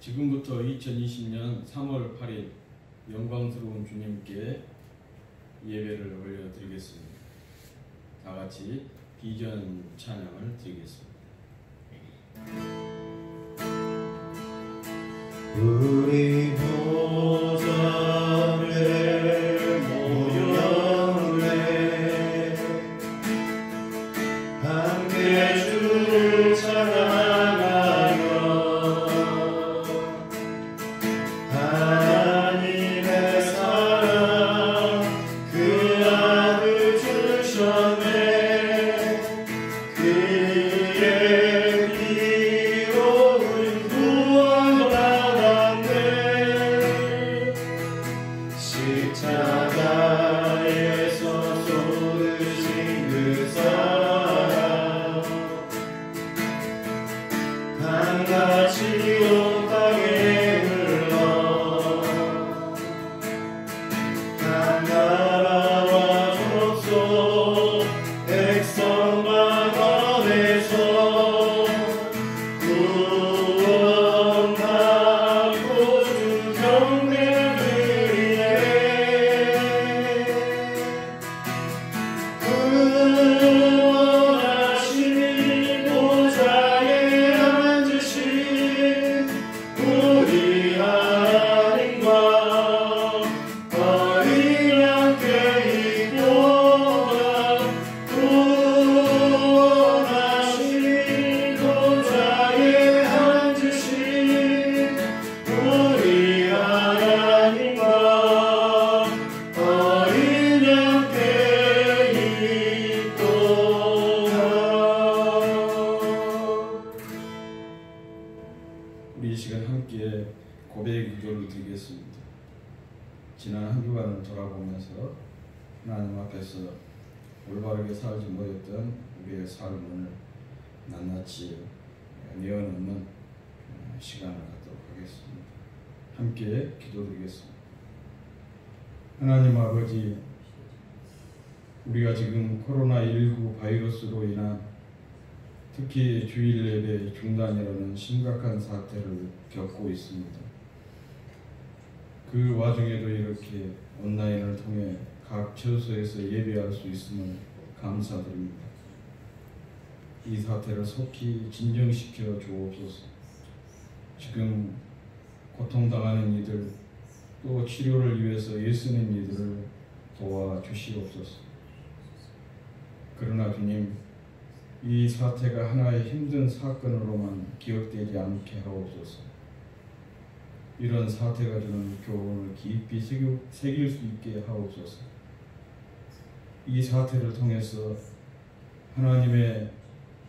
지금부터 2020년 3월 8일 영광스러운 주님께 예배를 올려드리겠습니다. 다 같이 비전 찬양을 드리겠습니다. 우리 보좌에 모였네 함께 주를 찬양하며 하나님의 사랑 그 아들 주셨네 그의 피로 우리 구원받았네 십자가에서 쏟으신 그 사랑 강같이 온 땅에 흘러 한 나라와 족속 백성만 원해서 구원받고 주 경배를 드리네 구원하시니 보좌에 앉으신 우리 하나님과 어린 양께 있도다 구원하시니 보좌에 앉으신 우리 하나님과 어린 양께 있도다. 우리 이 시간 함께 고백 기도를 드리겠습니다. 지난 한 주간을 돌아보면서 하나님 앞에서 올바르게 살지 못했던 우리의 삶을 낱낱이 내어놓는 시간을 갖도록 하겠습니다. 함께 기도드리겠습니다. 하나님 아버지, 우리가 지금 코로나19 바이러스로 인한 특히 주일 예배 중단이라는 심각한 사태를 겪고 있습니다. 그 와중에도 이렇게 온라인을 통해 각 처소에서 예배할 수 있음을 감사드립니다. 이 사태를 속히 진정시켜 주옵소서. 지금 고통당하는 이들, 또 치료를 위해서 애쓰는 이들을 도와주시옵소서. 그러나 주님, 이 사태가 하나의 힘든 사건으로만 기억되지 않게 하옵소서. 이런 사태가 주는 교훈을 깊이 새길 수 있게 하옵소서. 이 사태를 통해서 하나님의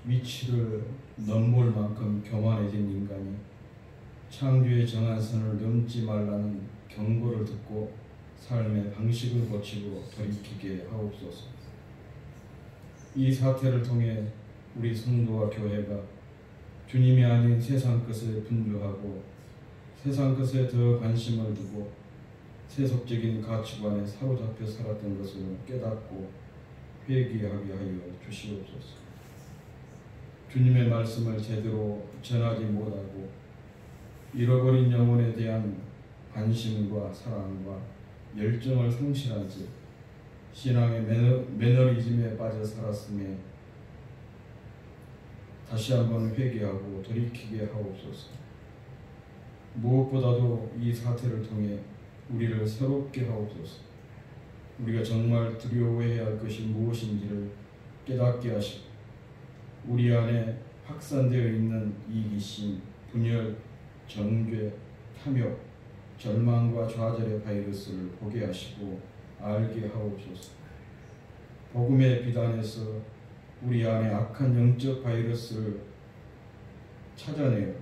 위치를 넘볼 만큼 교만해진 인간이 창조의 정한 선을 넘지 말라는 경고를 듣고 삶의 방식을 고치고 돌이키게 하옵소서. 이 사태를 통해 우리 성도와 교회가 주님이 아닌 세상 것에 분주하고 세상 것에 더 관심을 두고 세속적인 가치관에 사로잡혀 살았던 것을 깨닫고 회개하게 하여 주시옵소서. 주님의 말씀을 제대로 전하지 못하고 잃어버린 영혼에 대한 관심과 사랑과 열정을 상실한 채 신앙의 매너리즘에 빠져 살았음에 다시 한번 회개하고 돌이키게 하옵소서. 무엇보다도 이 사태를 통해 우리를 새롭게 하옵소서. 우리가 정말 두려워해야 할 것이 무엇인지를 깨닫게 하시고 우리 안에 확산되어 있는 이기심, 분열, 정죄, 탐욕, 절망과 좌절의 바이러스를 보게 하시고 알게 하옵소서. 복음의 비단에서 우리 안에 악한 영적 바이러스를 찾아내어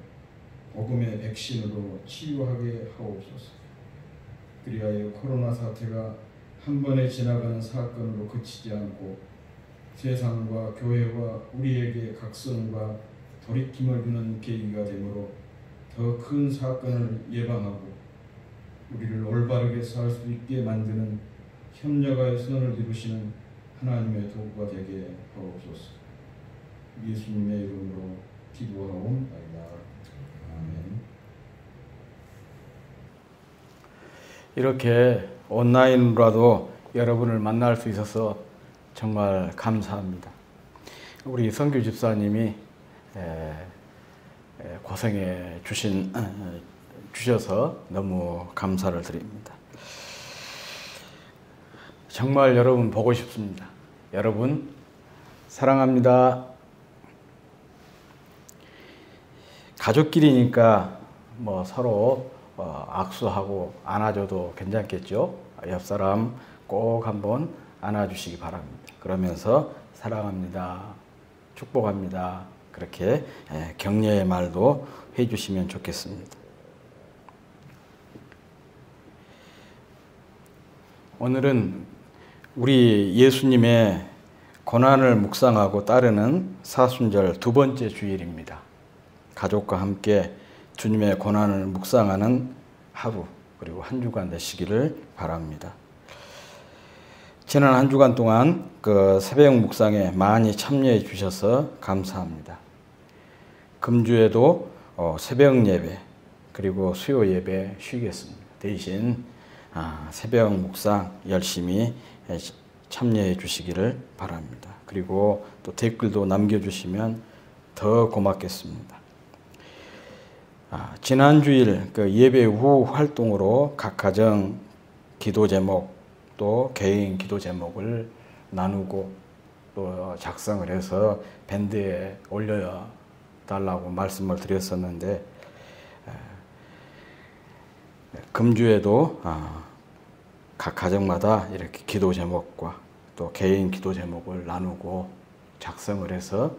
복음의 백신으로 치유하게 하옵소서. 그리하여 코로나 사태가 한 번에 지나가는 사건으로 그치지 않고 세상과 교회와 우리에게 각성과 돌이킴을 주는 계기가 되므로 더 큰 사건을 예방하고 우리를 올바르게 살 수 있게 만드는 협력의 선을 이루시는 하나님의 도구가 되게 하옵소서. 예수님의 이름으로 기도하옵나이다. 아멘. 이렇게 온라인으로라도 여러분을 만날 수 있어서 정말 감사합니다. 우리 성규 집사님이 고생해 주셔서 너무 감사를 드립니다. 정말 여러분 보고 싶습니다. 여러분 사랑합니다. 가족끼리니까 뭐 서로 악수하고 안아줘도 괜찮겠죠? 옆 사람 꼭 한번 안아주시기 바랍니다. 그러면서 사랑합니다. 축복합니다. 그렇게 격려의 말도 해주시면 좋겠습니다. 오늘은 우리 예수님의 고난을 묵상하고 따르는 사순절 두 번째 주일입니다. 가족과 함께 주님의 고난을 묵상하는 하루 그리고 한 주간 되시기를 바랍니다. 지난 한 주간 동안 그 새벽 묵상에 많이 참여해 주셔서 감사합니다. 금주에도 새벽 예배 그리고 수요 예배 쉬겠습니다. 대신 새벽 묵상 열심히 참여해 주시기를 바랍니다. 그리고 또 댓글도 남겨주시면 더 고맙겠습니다. 지난 주일 그 예배 후 활동으로 각 가정 기도 제목 또 개인 기도 제목을 나누고 또 작성을 해서 밴드에 올려달라고 말씀을 드렸었는데 금주에도 각 가정마다 이렇게 기도 제목과 또 개인 기도 제목을 나누고 작성을 해서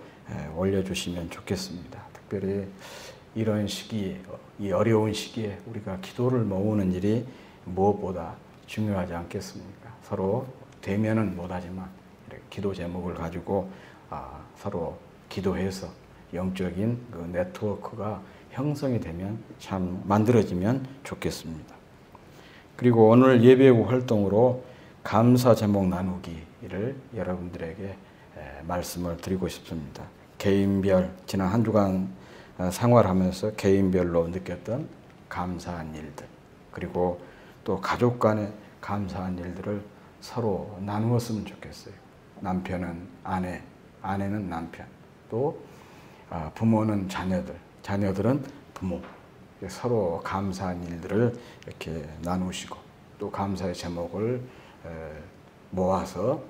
올려주시면 좋겠습니다. 특별히 이런 시기에, 이 어려운 시기에 우리가 기도를 모으는 일이 무엇보다 중요하지 않겠습니까? 서로 대면은 못하지만 이렇게 기도 제목을 가지고 서로 기도해서 영적인 그 네트워크가 형성이 되면 참 만들어지면 좋겠습니다. 그리고 오늘 예배 후 활동으로 감사 제목 나누기를 여러분들에게 말씀을 드리고 싶습니다. 개인별 지난 한 주간 생활하면서 개인별로 느꼈던 감사한 일들 그리고 또 가족 간의 감사한 일들을 서로 나누었으면 좋겠어요. 남편은 아내, 아내는 남편, 또 부모는 자녀들, 자녀들은 부모. 서로 감사한 일들을 이렇게 나누시고 또 감사의 제목을 모아서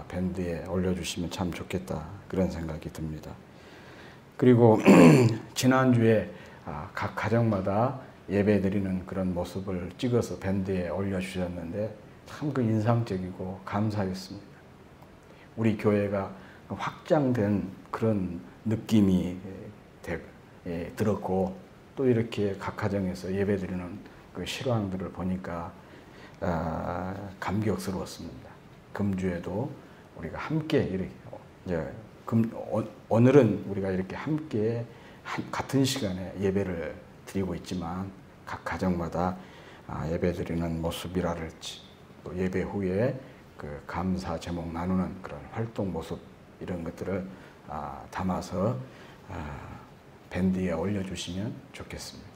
밴드에 올려주시면 참 좋겠다 그런 생각이 듭니다. 그리고 지난주에 각 가정마다 예배드리는 그런 모습을 찍어서 밴드에 올려주셨는데 참 그 인상적이고 감사했습니다. 우리 교회가 확장된 그런 느낌이 들었고 또 이렇게 각 가정에서 예배드리는 그 실황들을 보니까 감격스러웠습니다. 금주에도 우리가 함께 이렇게 오늘은 우리가 이렇게 함께 같은 시간에 예배를 드리고 있지만 각 가정마다 예배드리는 모습이랄지 또 예배 후에 그 감사 제목 나누는 그런 활동 모습 이런 것들을 담아서 밴드에 올려주시면 좋겠습니다.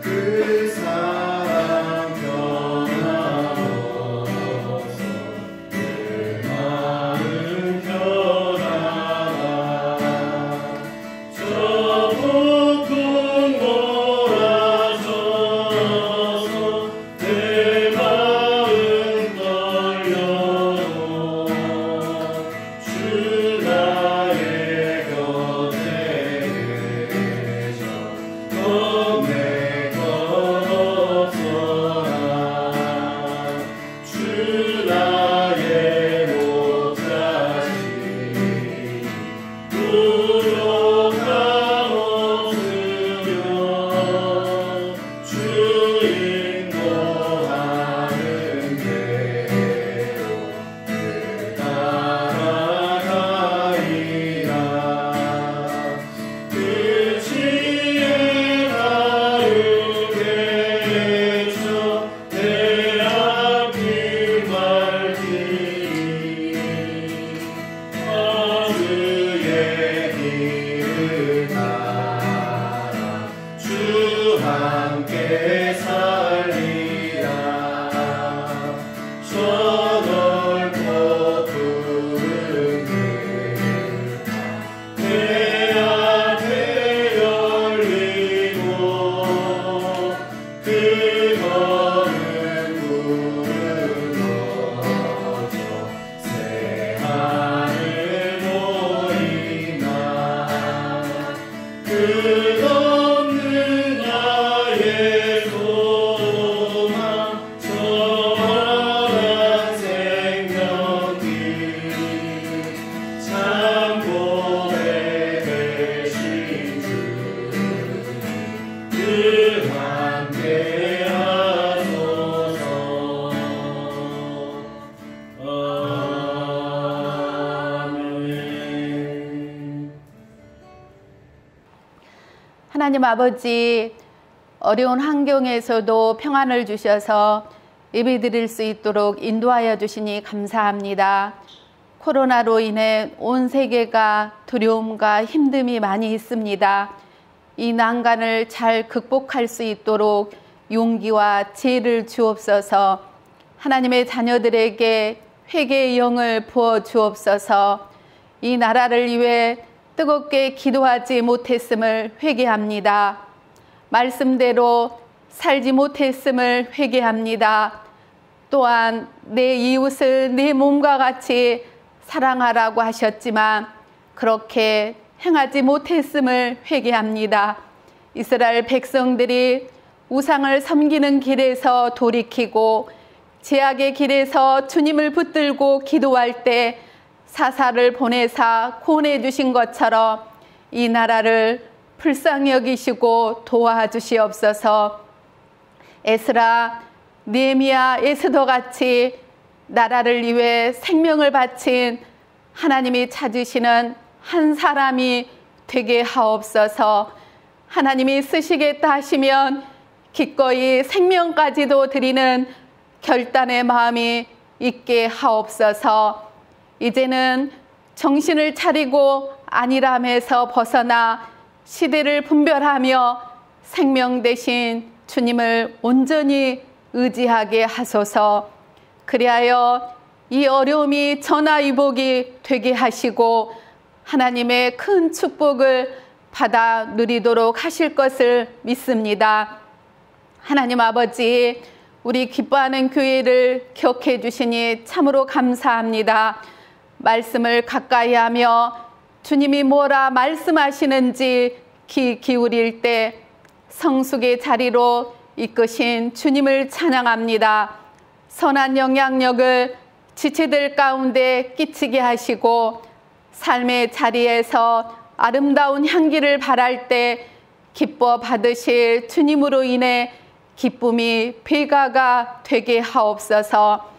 그 사랑 변함없 하나님 아버지, 어려운 환경에서도 평안을 주셔서 예배드릴 수 있도록 인도하여 주시니 감사합니다. 코로나로 인해 온 세계가 두려움과 힘듦이 많이 있습니다. 이 난간을 잘 극복할 수 있도록 용기와 지혜를 주옵소서. 하나님의 자녀들에게 회개의 영을 부어 주옵소서. 이 나라를 위해 뜨겁게 기도하지 못했음을 회개합니다. 말씀대로 살지 못했음을 회개합니다. 또한 내 이웃을 내 몸과 같이 사랑하라고 하셨지만 그렇게 행하지 못했음을 회개합니다. 이스라엘 백성들이 우상을 섬기는 길에서 돌이키고 제약의 길에서 주님을 붙들고 기도할 때 사사를 보내사 구원해 주신 것처럼 이 나라를 불쌍히 여기시고 도와주시옵소서. 에스라, 느헤미야, 에스더 같이 나라를 위해 생명을 바친 하나님이 찾으시는 한 사람이 되게 하옵소서. 하나님이 쓰시겠다 하시면 기꺼이 생명까지도 드리는 결단의 마음이 있게 하옵소서. 이제는 정신을 차리고 안일함에서 벗어나 시대를 분별하며 생명 대신 주님을 온전히 의지하게 하소서. 그리하여 이 어려움이 전화위복이 되게 하시고 하나님의 큰 축복을 받아 누리도록 하실 것을 믿습니다. 하나님 아버지, 우리 기뻐하는 교회를 기억해 주시니 참으로 감사합니다. 말씀을 가까이 하며 주님이 뭐라 말씀하시는지 귀 기울일 때 성숙의 자리로 이끄신 주님을 찬양합니다. 선한 영향력을 지체들 가운데 끼치게 하시고 삶의 자리에서 아름다운 향기를 발할 때 기뻐 받으실 주님으로 인해 기쁨이 배가가 되게 하옵소서.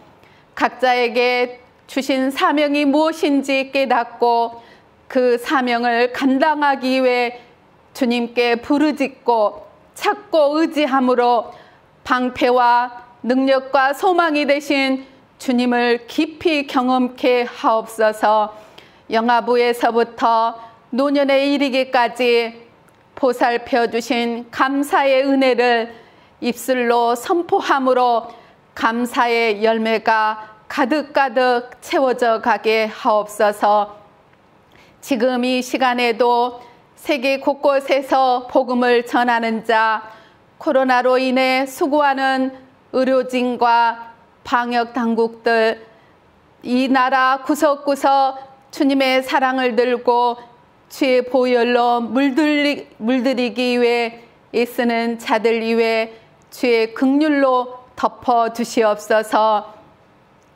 각자에게 주신 사명이 무엇인지 깨닫고 그 사명을 감당하기 위해 주님께 부르짖고 찾고 의지함으로 방패와 능력과 소망이 되신 주님을 깊이 경험케 하옵소서. 영아부에서부터 노년에 이르기까지 보살펴 주신 감사의 은혜를 입술로 선포함으로 감사의 열매가 가득가득 채워져 가게 하옵소서. 지금 이 시간에도 세계 곳곳에서 복음을 전하는 자, 코로나로 인해 수고하는 의료진과 방역당국들, 이 나라 구석구석 주님의 사랑을 들고 주의 보혈로 물들이기 위해 애쓰는 자들 위해 주의 긍휼로 덮어주시옵소서.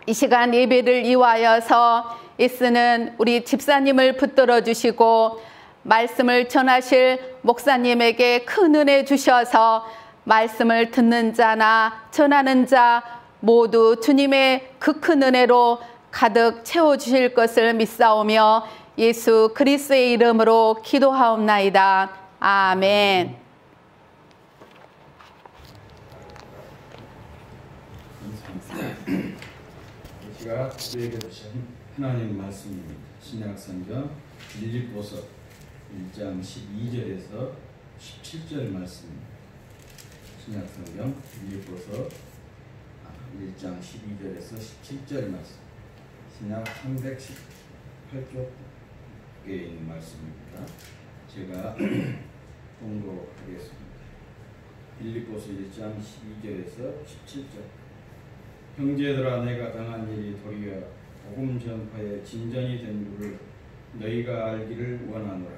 이 시간 예배를 이화하여서 애쓰는 우리 집사님을 붙들어 주시고 말씀을 전하실 목사님에게 큰 은혜 주셔서 말씀을 듣는 자나 전하는 자 모두 주님의 그 큰 은혜로 가득 채워주실 것을 믿사오며 예수 그리스도의 이름으로 기도하옵나이다. 아멘. 제가 우리에게 주신 하나님 말씀입니다. 신약성경 빌립보서 1장 12절에서 17절 말씀입니다. 신약성경 빌립보서 1장 12절에서 17절 말씀. 신약 318쪽에 있는 말씀입니다. 제가 공독하겠습니다. 빌립보서 1장 12절에서 17절. 형제들아, 내가 당한 일이 도리어 복음 전파의 진전이 된 줄을 너희가 알기를 원하노라.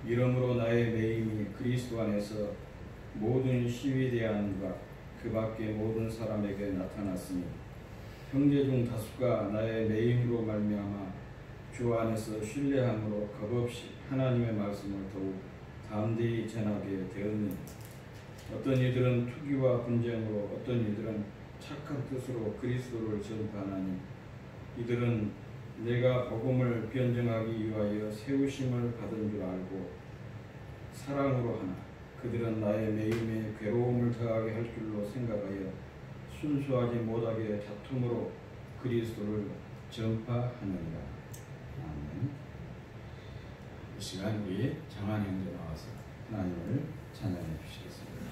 이러므로 나의 매임이 그리스도 안에서 모든 시위대안과 그 밖의 모든 사람에게 나타났으니 형제 중 다수가 나의 매임으로 말미암아 주 안에서 신뢰함으로 겁없이 하나님의 말씀을 더욱 담대히 전하게 되었느니 어떤 이들은 투기와 분쟁으로 어떤 이들은 착한 뜻으로 그리스도를 전파하나니 이들은 내가 복음을 변증하기 위하여 세우심을 받은 줄 알고 사랑으로 하나 그들은 나의 매임에 괴로움을 더하게 할 줄로 생각하여 순수하지 못하게 다툼으로 그리스도를 전파하느니라. 아멘. 이 시간 우리 장한 형제 나와서 하나님을 찬양해 주시겠습니다.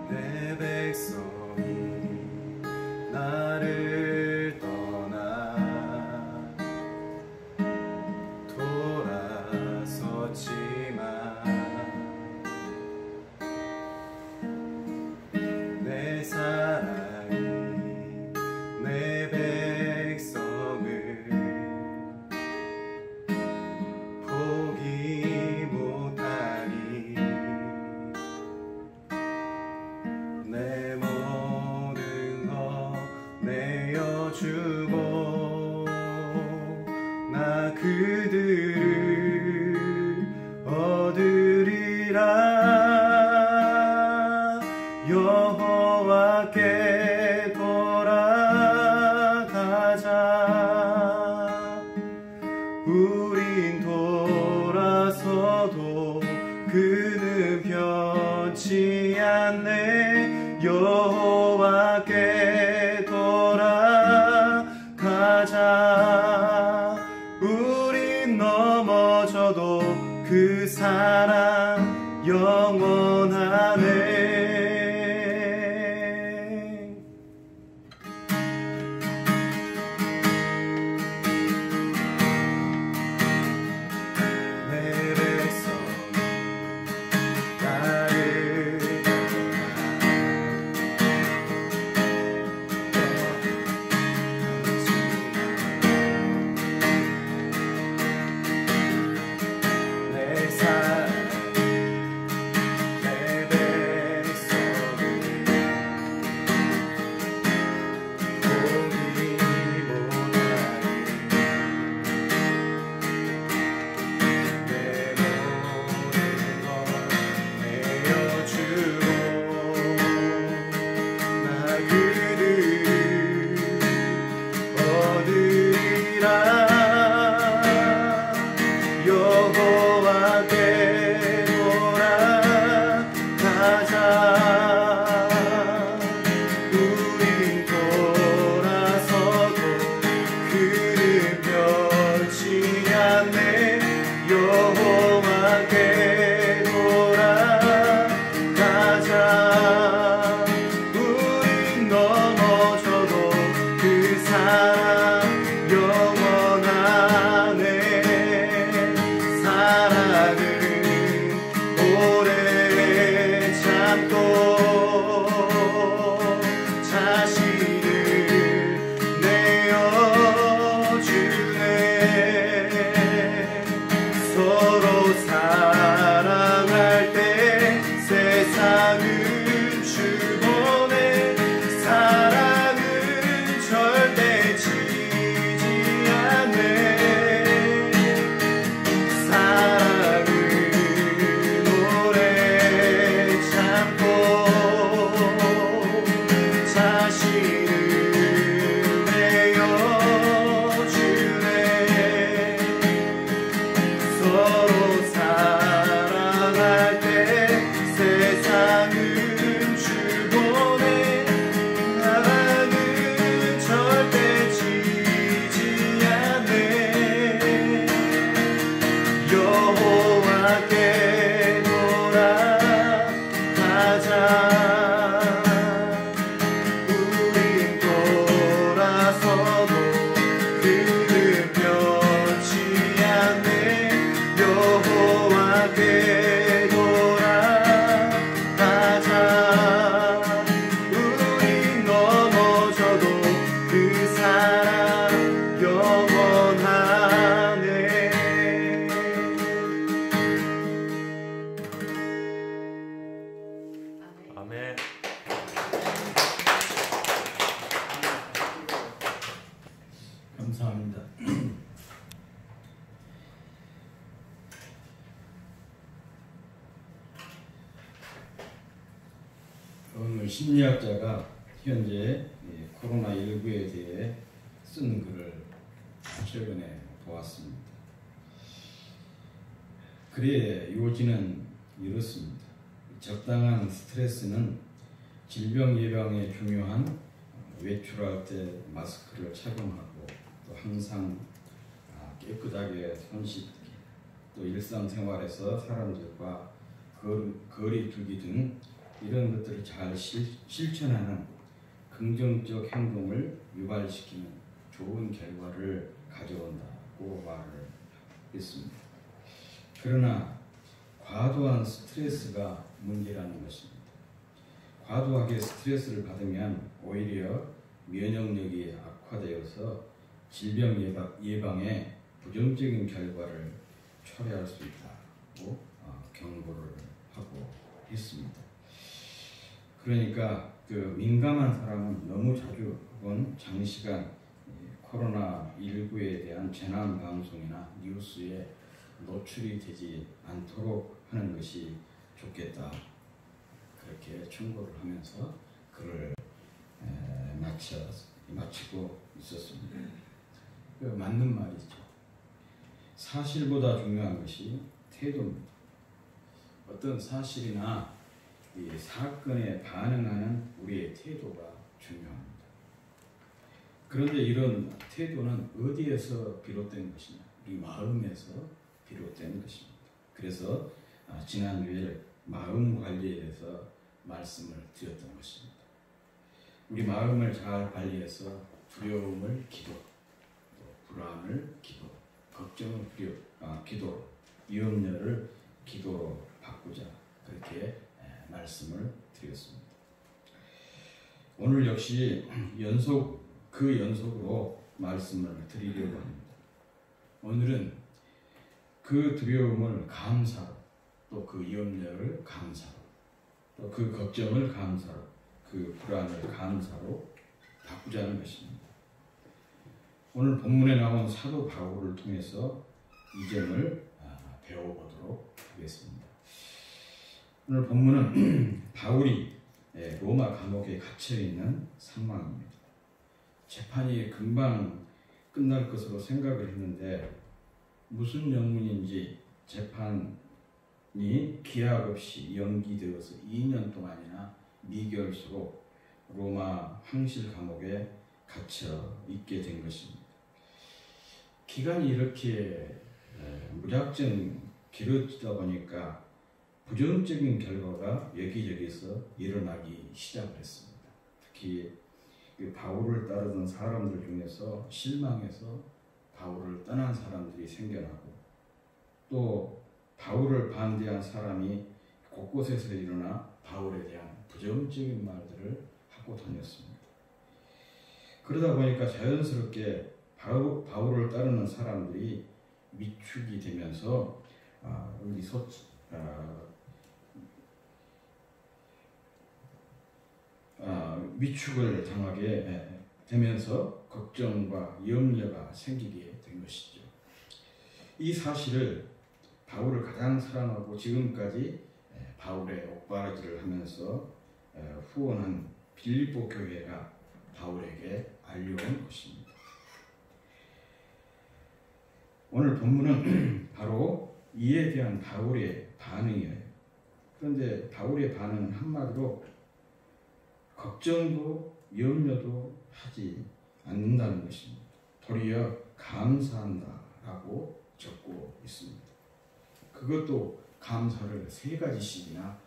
내 백성이 나를 떠나 돌아섰지만 내 사랑이 내 백성을 포기 못하니 내 모든 것 내어주고 나 그들을 얻으리라. 여호와께 돌아가자. 우린 돌아서도 그는 변치 않네. 여호와께 돌아가자. 우린 넘어져도 그 사랑 영원하네. 내 백성 나를 내 사랑 내 백성을 포기 못하니 내 모든 것 내어주고 나 그들을 얻으리라. 여호와께 돌아가자. 우린 돌아서도 그는 변치 않네. 여호와께 돌아가자. 우린 넘어져도 그 사랑 영원하네. 사랑은 오래 참고 자신을 내어주네. 서로 사랑할 때 세상은 주보네. 사랑은 절대 지지 않네. 사랑은 오래 참고 자신을 내어주네. 서로 사랑할 때 세상은 주보네. 사랑은 절대 지지 않네. 여호와께 돌아가자. 우린 돌아서도 그는 변치 않네. 여호와께 돌아가자. 우린 넘어져도 그 사랑 영원하네. 아멘. 감사합니다. 심리학자가 현재 코로나19에 대해 쓴 글을 최근에 보았습니다. 글의 요지는 이렇습니다. 적당한 스트레스는 질병 예방에 중요한 외출할 때 마스크를 착용하고 또 항상 깨끗하게 손 씻기, 또 일상생활에서 사람들과 거리 두기 등 이런 것들을 잘 실천하는 긍정적 행동을 유발시키는 좋은 결과를 가져온다고 말을 했습니다. 그러나 과도한 스트레스가 문제라는 것입니다. 과도하게 스트레스를 받으면 오히려 면역력이 악화되어서 질병 예방에 부정적인 결과를 초래할 수 있다고 경고를 하고 있습니다. 그러니까 그 민감한 사람은 너무 자주 혹은 장시간 코로나19에 대한 재난 방송이나 뉴스에 노출이 되지 않도록 하는 것이 좋겠다. 그렇게 충고를 하면서 글을 마치고 있었습니다. 맞는 말이죠. 사실보다 중요한 것이 태도입니다. 어떤 사실이나 이 사건에 반응하는 우리의 태도가 중요합니다. 그런데 이런 태도는 어디에서 비롯된 것이냐? 우리 마음에서 비롯된 것입니다. 그래서 지난주에 마음 관리에 대해서 말씀을 드렸던 것입니다. 우리 마음을 잘 관리해서 두려움을 기도, 또 불안을 기도, 걱정을 기도로, 위험료를 기도로 바꾸자, 그렇게 말씀을 드렸습니다. 오늘 역시 연속으로 말씀을 드리려고 합니다. 오늘은 그 두려움을 감사로, 또 그 위험료를 감사로, 또 그 걱정을 감사로, 그 불안을 감사로 바꾸자는 것입니다. 오늘 본문에 나온 사도 바울을 통해서 이 점을 배워보도록 하겠습니다. 오늘 본문은 바울이 로마 감옥에 갇혀있는 상황입니다. 재판이 금방 끝날 것으로 생각을 했는데 무슨 영문인지 재판이 기약 없이 연기되어서 2년 동안이나 미결수로 로마 황실 감옥에 갇혀 있게 된 것입니다. 기간이 이렇게 무작정 길어지다 보니까 부정적인 결과가 여기저기서 일어나기 시작을 했습니다. 특히 바울을 따르던 사람들 중에서 실망해서 바울을 떠난 사람들이 생겨나고, 또 바울을 반대한 사람이 곳곳에서 일어나 바울에 대한 부정적인 말들을 하고 다녔습니다. 그러다 보니까 자연스럽게 바울을 따르는 사람들이 위축이 되면서 위축을 당하게 되면서 걱정과 염려가 생기게 된 것이죠. 이 사실을 바울을 가장 사랑하고 지금까지 바울의 옥바라지를 하면서 후원한 빌립보 교회가 바울에게 알려온 것입니다. 오늘 본문은 바로 이에 대한 바울의 반응이에요. 그런데 바울의 반응은 한마디로 걱정도 염려도 하지 않는다는 것입니다. 도리어 감사한다라고 적고 있습니다. 그것도 감사를 3가지씩이나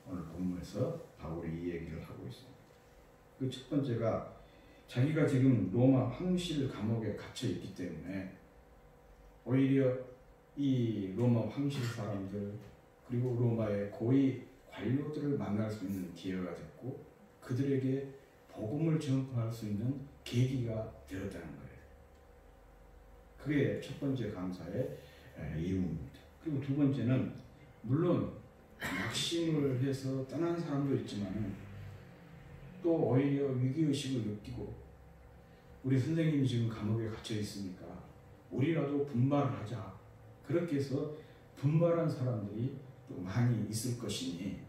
오늘 본문에서 바울이 이 얘기를 하고 있습니다. 그 첫 번째가 자기가 지금 로마 황실 감옥에 갇혀 있기 때문에 오히려 이 로마 황실 사람들, 그리고 로마의 고위 관료들을 만날 수 있는 기회가 됐고, 그들에게 복음을 전파할 수 있는 계기가 되었다는 거예요. 그게 첫 번째 감사의 이유입니다. 그리고 두 번째는 물론 낙심을 해서 떠난 사람도 있지만 또 오히려 위기의식을 느끼고, 우리 선생님이 지금 감옥에 갇혀 있으니까 우리라도 분발을 하자, 그렇게 해서 분발한 사람들이 또 많이 있을 것이니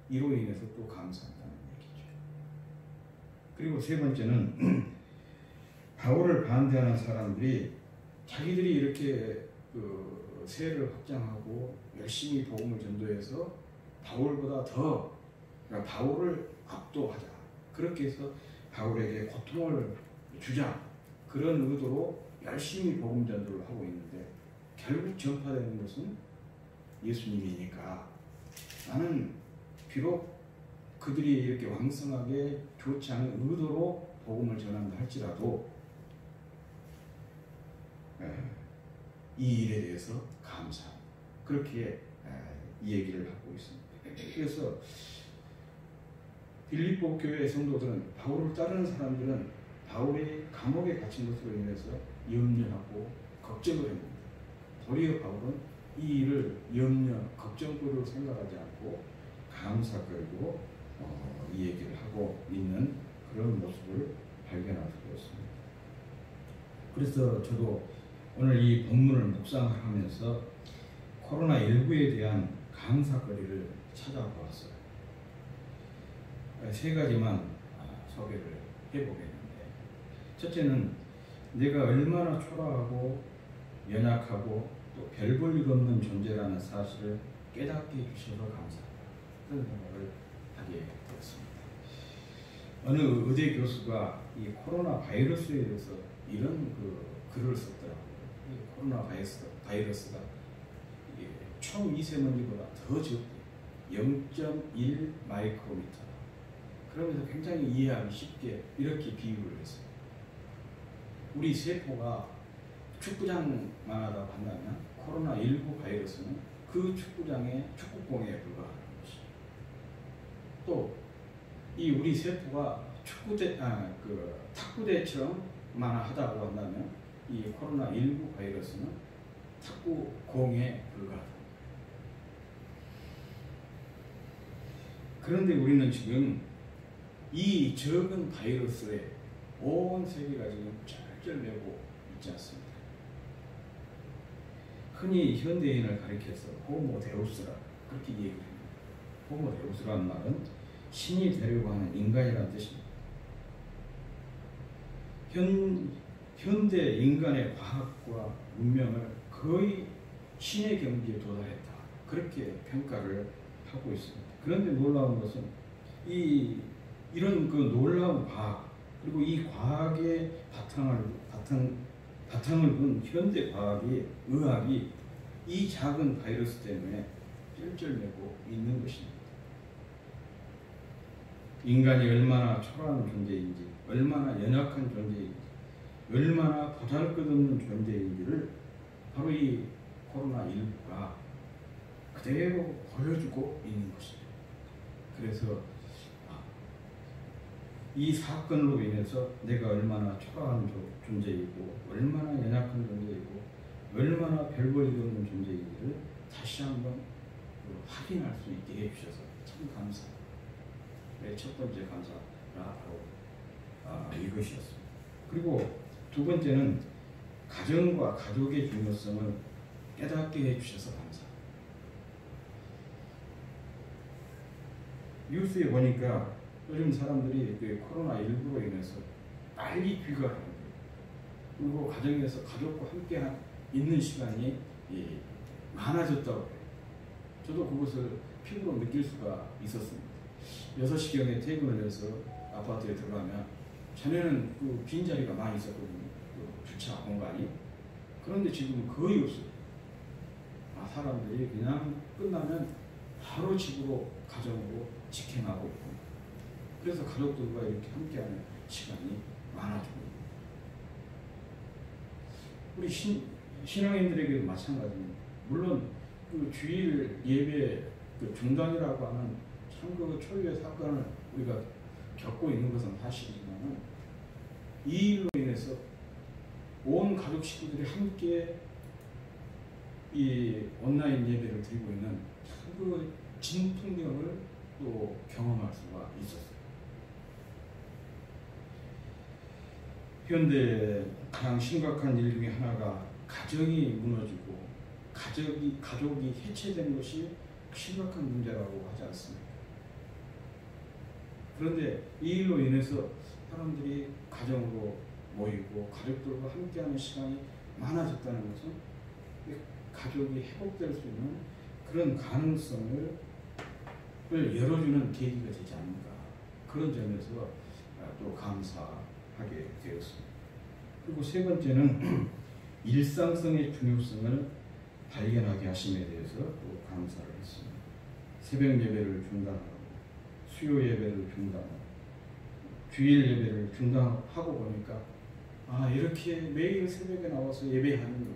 이로 인해서 또 감사한다는 얘기죠. 그리고 세 번째는 바울을 반대하는 사람들이 자기들이 이렇게 그 세를 확장하고 열심히 복음을 전도해서 바울보다 더, 그러니까 바울을 압도하자, 그렇게 해서 바울에게 고통을 주자, 그런 의도로 열심히 복음 전도를 하고 있는데 결국 전파되는 것은 예수님이니까 나는 비록 그들이 이렇게 왕성하게 좋지 않은 의도로 복음을 전한다 할지라도 이 일에 대해서 감사합니다. 그렇게 이 얘기를 하고 있습니다. 그래서 빌립보 교회 성도들은, 바울을 따르는 사람들은 바울이 감옥에 갇힌 것으로 인해서 염려하고 걱정을 합니다. 도리어 바울은 이 일을 염려, 걱정거리로 생각하지 않고 감사거리로 이 얘기를 하고 있는 그런 모습을 발견할 수가 있습니다. 그래서 저도 오늘 이 본문을 묵상하면서 코로나19에 대한 감사거리를 찾아보았어요. 세 가지만 소개를 해보겠는데, 첫째는 내가 얼마나 초라하고 연약하고 또 별 볼 일 없는 존재라는 사실을 깨닫게 해주셔서 감사합니다. 그런 생각을 하게 되었습니다. 어느 의대 교수가 이 코로나 바이러스에 대해서 이런 글을 썼더라고요. 이 코로나 바이러스가 초미세먼지보다 더 적대, 0.1 마이크로미터. 그러면서 굉장히 이해하기 쉽게 이렇게 비유를 했어요. 우리 세포가 축구장만 하다 한다면 코로나19 바이러스는 그 축구장의 축구공에 불과하는 것이죠. 또 이 우리 세포가 탁구대처럼만 하다고 한다면 이 코로나19 바이러스는 탁구공에 불과하다. 그런데 우리는 지금 이 적은 바이러스에 온 세계가 지금 쩔쩔매고 있지 않습니다. 흔히 현대인을 가리켜서 호모 데우스라 그렇게 얘기를 합니다. 호모 데우스라는 말은 신이 되려고 하는 인간이라는 뜻입니다. 현대 인간의 과학과 문명을 거의 신의 경지에 도달했다, 그렇게 평가를 하고 있습니다. 그런데 놀라운 것은 이런 그 놀라운 과학, 그리고 이 과학의 바탕을 둔 현대 의학이 이 작은 바이러스 때문에 쩔쩔매고 있는 것입니다. 인간이 얼마나 초라한 존재인지, 얼마나 연약한 존재인지, 얼마나 보잘것없는 존재인지를 바로 이 코로나19가 그대로 보여주고 있는 것입니다. 그래서 이 사건으로 인해서 내가 얼마나 초라한 존재이고, 얼마나 연약한 존재이고, 얼마나 별 볼 일 없는 존재인지를 다시 한번 확인할 수 있게 해주셔서 참 감사합니다. 첫 번째 감사가 바로 이것이었습니다. 그리고 두 번째는 가정과 가족의 중요성을 깨닫게 해주셔서 감사합니다. 뉴스에 보니까 요즘 사람들이 그 코로나19로 인해서 빨리 귀가하는 거예요. 그리고 가정에서 가족과 함께 있는 시간이 많아졌다고 해요. 저도 그것을 피부로 느낄 수가 있었습니다. 6시경에 퇴근을 해서 아파트에 들어가면 전에는 그 빈자리가 많이 있었거든요. 그 주차 공간이. 그런데 지금 거의 없어요. 사람들이 그냥 끝나면 바로 집으로 가정으로 직행하고 있고, 그래서 가족들과 이렇게 함께하는 시간이 많아지고 있습니다. 우리 신앙인들에게도 마찬가지입니다. 물론 그 주일 예배 그 중단이라고 하는 참 그 초유의 사건을 우리가 겪고 있는 것은 사실이지만, 이 일로 인해서 온 가족 식구들이 함께 이 온라인 예배를 드리고 있는 참 그 진풍경을 또 경험할 수가 있었어요. 현대 가장 심각한 일 중에 하나가 가정이 무너지고 가족이 해체된 것이 심각한 문제라고 하지 않습니까? 그런데 이 일로 인해서 사람들이 가정으로 모이고 가족들과 함께하는 시간이 많아졌다는 것은 가족이 회복될 수 있는 그런 가능성을 열어주는 계기가 되지 않는가, 그런 점에서 또 감사하게 되었습니다. 그리고 세 번째는 일상성의 중요성을 발견하게 하심에 대해서 또 감사를 했습니다. 새벽 예배를 중단하고 수요 예배를 중단하고 주일 예배를 중단하고 보니까 이렇게 매일 새벽에 나와서 예배하는 것,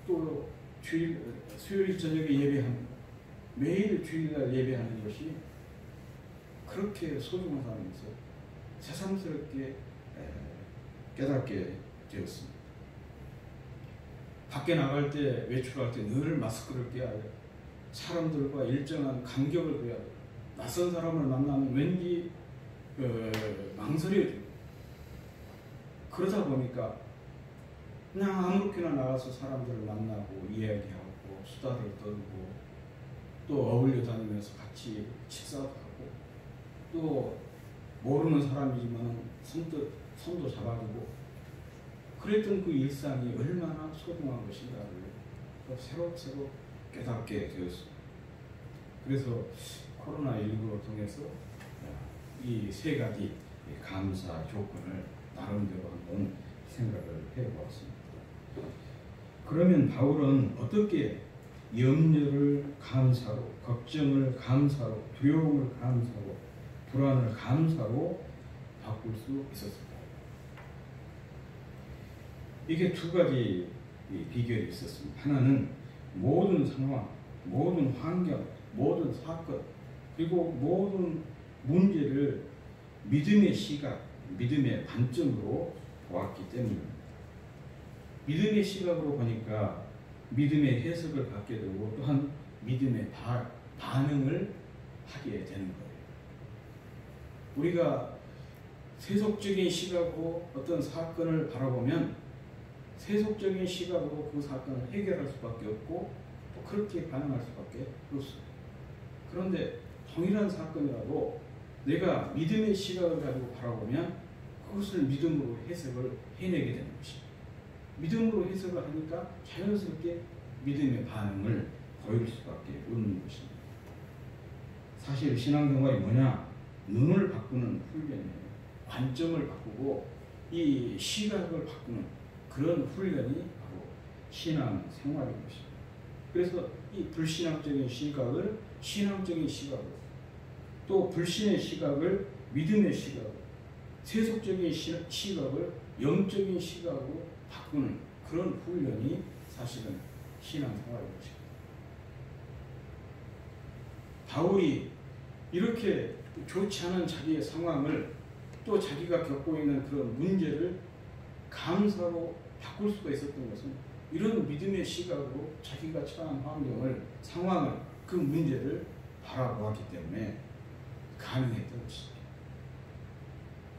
또 수요일 저녁에 예배하는 것, 매일 주일날 예배하는 것이 그렇게 소중하다면서 새삼스럽게 깨닫게 되었습니다. 밖에 나갈 때, 외출할 때 늘 마스크를 껴야 해요. 사람들과 일정한 간격을 둬야 돼요. 낯선 사람을 만나면 왠지 망설여져요. 그러다 보니까 그냥 아무렇게나 나가서 사람들을 만나고 이야기하고 수다를 떨고 또 어울려 다니면서 같이 식사도 하고 또 모르는 사람이지만 손도 잡아주고 그랬던 그 일상이 얼마나 소중한 것인가를 또 새록새록 깨닫게 되었습니다. 그래서 코로나19를 통해서 이 세 가지 감사 조건을 나름대로 한번 생각을 해보았습니다. 그러면 바울은 어떻게 염려를 감사로, 걱정을 감사로, 두려움을 감사로, 불안을 감사로 바꿀 수 있었을까요? 이게 두 가지 비결이 있었습니다. 하나는 모든 상황, 모든 환경, 모든 사건, 그리고 모든 문제를 믿음의 시각, 믿음의 관점으로 보았기 때문입니다. 믿음의 시각으로 보니까 믿음의 해석을 갖게 되고 또한 믿음의 반응을 하게 되는 거예요. 우리가 세속적인 시각으로 어떤 사건을 바라보면 세속적인 시각으로 그 사건을 해결할 수밖에 없고 또 그렇게 반응할 수밖에 없어요. 그런데 동일한 사건이라도 내가 믿음의 시각을 가지고 바라보면 그것을 믿음으로 해석을 해내게 되는 것입니다. 믿음으로 해석을 하니까 자연스럽게 믿음의 반응을 보일 수밖에 없는 것입니다. 사실 신앙생활이 뭐냐? 눈을 바꾸는 훈련이에요. 관점을 바꾸고 이 시각을 바꾸는 그런 훈련이 바로 신앙생활인 것입니다. 그래서 이 불신앙적인 시각을 신앙적인 시각으로, 또 불신의 시각을 믿음의 시각으로, 세속적인 시각을 영적인 시각으로 바꾸는 그런 훈련이 사실은 신앙생활인 것입니다. 바울이 이렇게 좋지 않은 자기의 상황을 또 자기가 겪고 있는 그런 문제를 감사로 바꿀 수가 있었던 것은 이런 믿음의 시각으로 자기가 처한 환경을, 상황을, 그 문제를 바라보았기 때문에 가능했던 것입니다.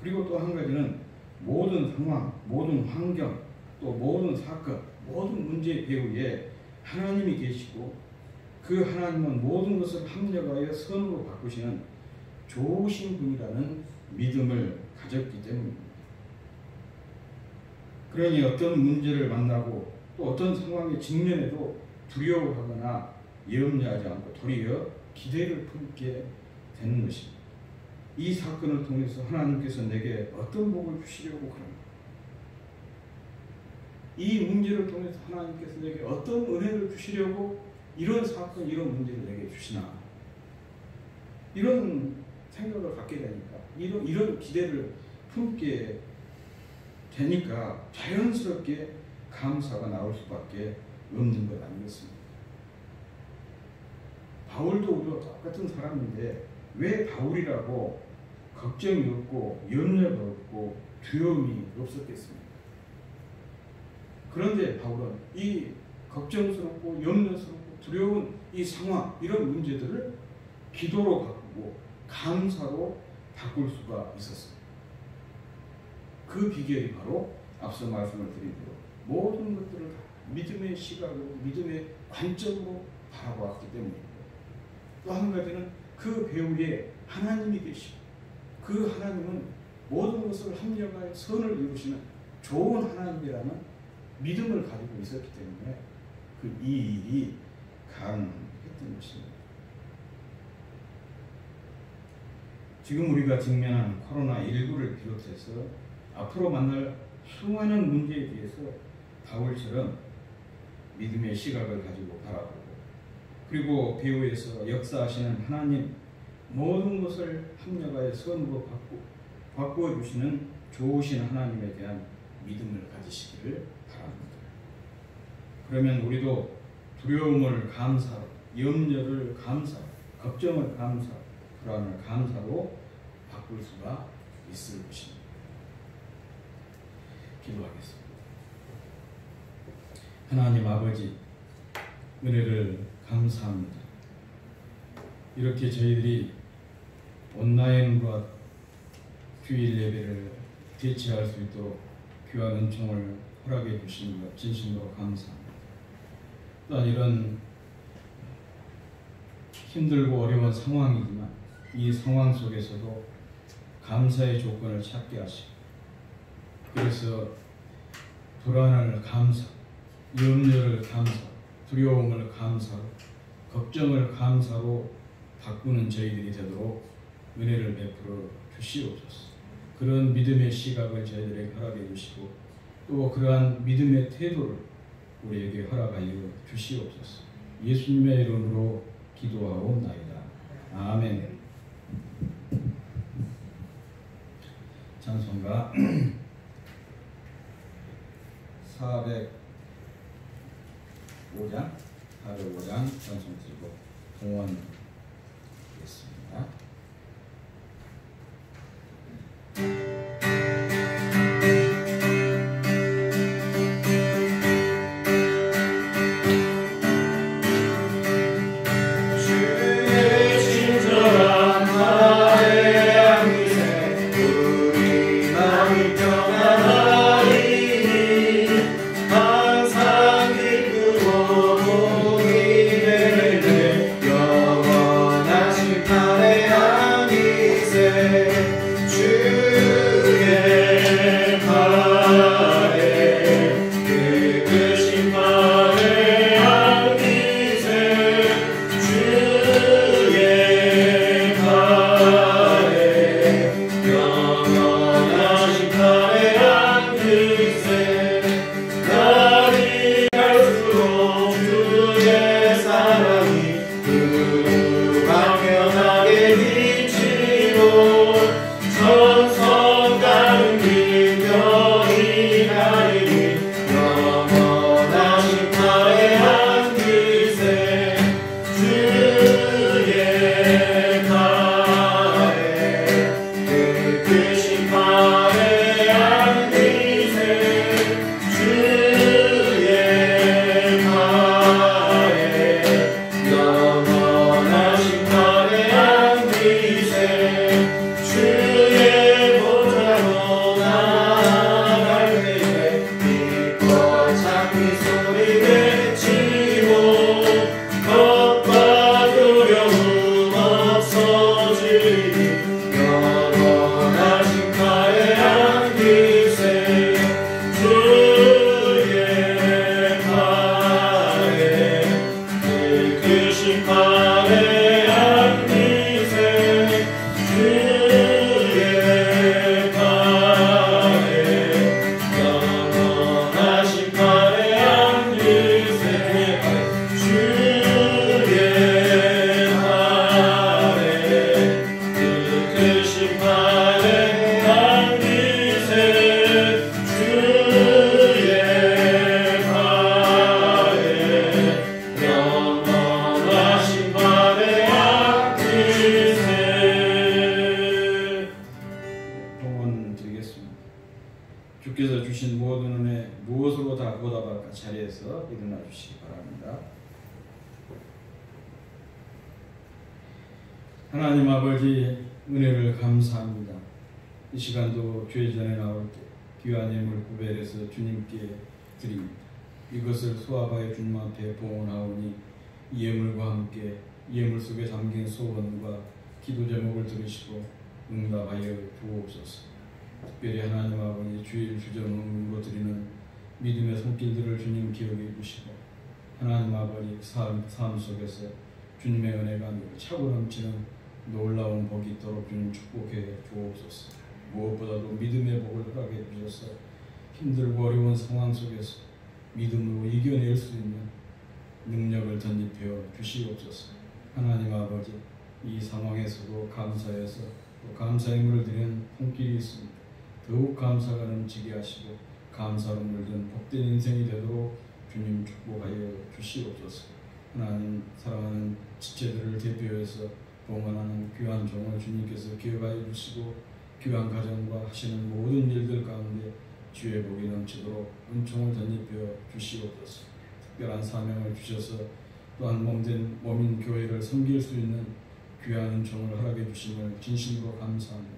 그리고 또 한 가지는 모든 상황, 모든 환경, 또 모든 사건, 모든 문제 배후에 하나님이 계시고 그 하나님은 모든 것을 합력하여 선으로 바꾸시는 좋으신 분이라는 믿음을 가졌기 때문입니다. 그러니 어떤 문제를 만나고 또 어떤 상황에 직면해도 두려워하거나 염려하지 않고 도리어 기대를 품게 되는 것입니다. 이 사건을 통해서 하나님께서 내게 어떤 복을 주시려고 그럽니다. 이 문제를 통해서 하나님께서 내게 어떤 은혜를 주시려고 이런 사건, 이런 문제를 내게 주시나, 이런 생각을 갖게 되니까, 이런 기대를 품게 되니까 자연스럽게 감사가 나올 수밖에 없는 것 아니겠습니까? 바울도 우리와 똑같은 사람인데 왜 바울이라고 걱정이 없고 염려가 없고 두려움이 없었겠습니까? 그런데 바울은 이 걱정스럽고 염려스럽고 두려운 이 상황, 이런 문제들을 기도로 바꾸고 감사로 바꿀 수가 있었습니다. 그 비결이 바로 앞서 말씀을 드린 대로 모든 것들을 다 믿음의 시각으로, 믿음의 관점으로 바라보았기 때문입니다. 또 한 가지는 그 배후에 하나님이 계시고 그 하나님은 모든 것을 합력하여 선을 이루시는 좋은 하나님이라는 믿음을 가지고 있었기 때문에 이 일이 가능했던 것입니다. 지금 우리가 직면한 코로나19를 비롯해서 앞으로 만날 수많은 문제에 대해서 바울처럼 믿음의 시각을 가지고 바라보고, 그리고 배후에서 역사하시는 하나님, 모든 것을 합력하여 선으로 바꾸어 주시는 좋으신 하나님에 대한 믿음을 가지시기를 바랍니다. 그러면 우리도 두려움을 감사로, 염려를 감사로, 걱정을 감사로, 불안을 감사로 바꿀 수가 있을 것입니다. 기도하겠습니다. 하나님 아버지, 은혜를 감사합니다. 이렇게 저희들이 온라인과 주일 예배를 대체할 수 있도록 귀한 은총을 허락해 주신 것 진심으로 감사합니다. 또한 이런 힘들고 어려운 상황이지만 이 상황 속에서도 감사의 조건을 찾게 하시고, 그래서 불안을 감사, 염려를 감사, 두려움을 감사로, 걱정을 감사로 바꾸는 저희들이 되도록 은혜를 베풀어 주시옵소서. 그런 믿음의 시각을 저희들에게 허락해 주시고, 또 그러한 믿음의 태도를 우리에게 허락하여 주시옵소서. 예수님의 이름으로 기도하옵나이다. 아멘. 찬송가 405장 찬송 드리고 공헌하겠습니다. 주께서 주신 모든 은혜 무엇으로 다 보답할까 자리에서 일어나 주시기 바랍니다. 하나님 아버지, 은혜를 감사합니다. 이 시간도 주의 전에 나올 때 귀한 예물 구별해서 주님께 드립니다. 이것을 수합하여 주님 앞에 봉헌하오니 이 예물과 함께 예물 속에 담긴 소원과 기도 제목을 들으시고 응답하여 주옵소서. 특별히 하나님 아버지 주일 주정으로 드리는 믿음의 손길들을 주님 기억해 주시고 하나님 아버지 삶 속에서 주님의 은혜가 차고 넘치는 놀라운 복이 있도록 주님 축복해 주옵소서. 무엇보다도 믿음의 복을 허락해 주셔서 힘들고 어려운 상황 속에서 믿음으로 이겨낼 수 있는 능력을 덧입혀 주시옵소서. 하나님 아버지 이 상황에서도 감사해서 또 감사의 물을 드리는 손길이 있습니다. 더욱 감사가 넘치게 하시고 감사로 물든 복된 인생이 되도록 주님 축복하여 주시옵소서. 하나님 사랑하는 지체들을 대표해서 봉헌하는 귀한 종을 주님께서 기억하여 주시고 귀한 가정과 하시는 모든 일들 가운데 주의 복이 넘치도록 은총을 덧입혀 주시옵소서. 특별한 사명을 주셔서 또한 몸인 교회를 섬길 수 있는 귀한 은총을 허락해 주심을 진심으로 감사합니다.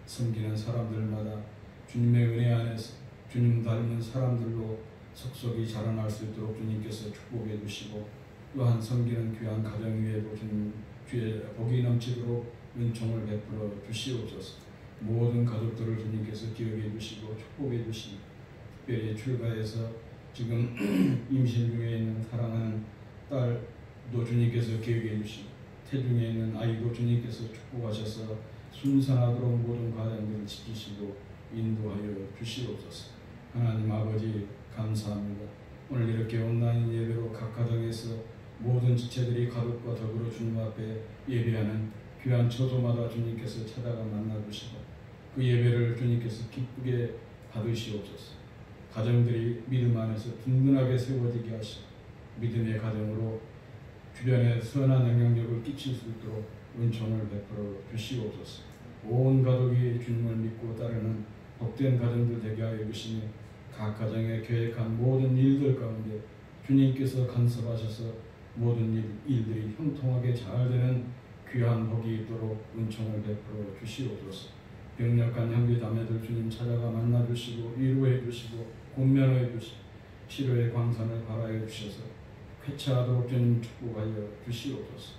섬기는 사람들마다 주님의 은혜 안에서 주님 닮은 사람들로 속속이 자라날 수 있도록 주님께서 축복해 주시고 또한 섬기는 귀한 가정 위에도 주님 주의 복이 넘치도록 은총을 베풀어 주시옵소서. 모든 가족들을 주님께서 기억해 주시고 축복해 주시고 특별히 출가해서 지금 임신 중에 있는 사랑하는 딸도 주님께서 기억해 주시고 태중에 있는 아이도 주님께서 축복하셔서 순산하도록 모든 과정들을 지키시고 인도하여 주시옵소서. 하나님 아버지 감사합니다. 오늘 이렇게 온라인 예배로 각 가정에서 모든 지체들이 가족과 더불어 주님 앞에 예배하는 귀한 처소마다 주님께서 찾아가 만나주시고 그 예배를 주님께서 기쁘게 받으시옵소서. 가정들이 믿음 안에서 든든하게 세워지게 하시고 믿음의 가정으로 주변에 선한 영향력을 끼칠 수 있도록 은총을 베풀어 주시옵소서. 온 가족이 주님을 믿고 따르는 복된 가정들 되게 하여 주시니 각 가정에 계획한 모든 일들 가운데 주님께서 간섭하셔서 모든 일들이 형통하게 잘 되는 귀한 복이 있도록 은총을 베풀어 주시옵소서. 병력한 형제 자매들 주님 찾아가 만나 주시고 위로해 주시고 권면해 주시고 치료의 광산을 발하여 주셔서 쾌차하도록 주님 축복하여 주시옵소서.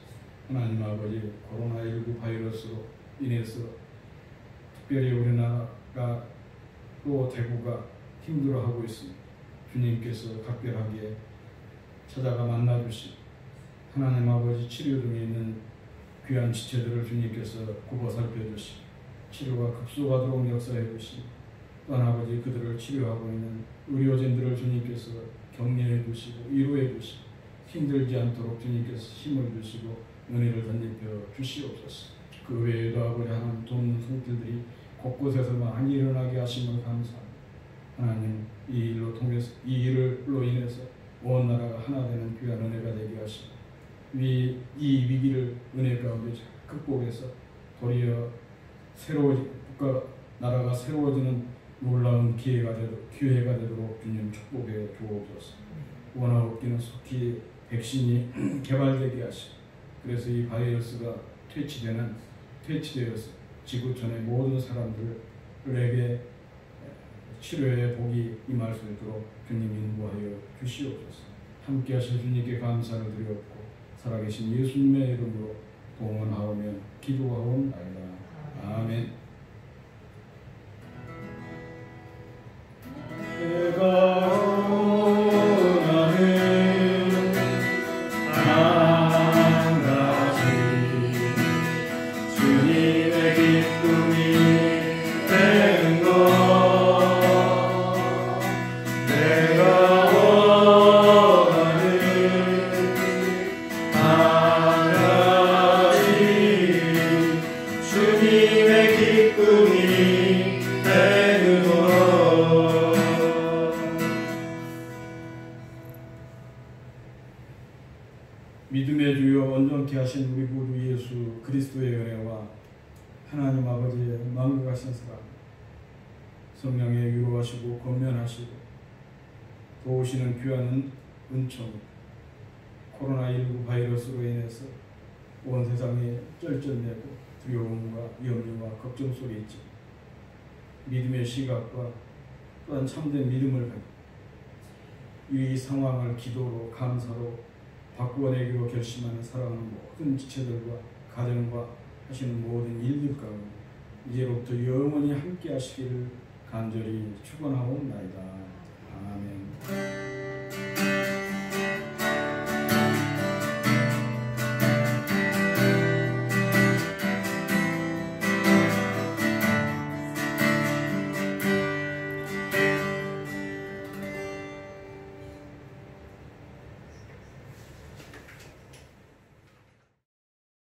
하나님 아버지 코로나19 바이러스로 인해서 특별히 우리나라가 또 대구가 힘들어하고 있습니다. 주님께서 각별하게 찾아가 만나 주시고 하나님 아버지 치료 중에 있는 귀한 지체들을 주님께서 굽어 살펴주시고 치료가 급속하도록 역사해 주시고 또한 아버지 그들을 치료하고 있는 의료진들을 주님께서 격려해 주시고 위로해 주시고 힘들지 않도록 주님께서 힘을 주시고 은혜를 덧입혀 주시옵소서. 그 외에도 아버지 하나님 돕는 손길들이 곳곳에서 많이 일어나게 하심을 감사합니다. 하나님 이 일로 인해서 온 나라가 하나 되는 귀한 은혜가 되게 하시고 이 위기를 은혜 가운데 극복해서 도리어 국가 나라가 새로워지는 놀라운 기회가 되도록 주님 축복해 주옵소서. 원하옵기는 속히 백신이 개발되게 하시고 그래서 이 바이러스가 퇴치되어서 지구촌의 모든 사람들에게 치료의 복이 임할 수 있도록 주님 인도하여 주시옵소서. 함께 하실 주님께 감사를 드렸고 살아계신 예수님의 이름으로 동원하오며 기도하옵나이다. 아멘. 믿음의 주요 온전케 하신 우리 구주 예수 그리스도의 은혜와 하나님 아버지의 만국하신 사랑 성령의 위로하시고 권면하시고 도우시는 귀한 은총 코로나19 바이러스로 인해서 온 세상이 쩔쩔매고 두려움과 염려와 걱정 속에 있지 믿음의 시각과 또한 참된 믿음을 가지고 이 상황을 기도로 감사로 바꾸어내기로 결심하는 사랑하는 모든 지체들과 가정과 하시는 모든 일들 가운데 이제로부터 영원히 함께 하시기를 간절히 축원하옵나이다. 아멘.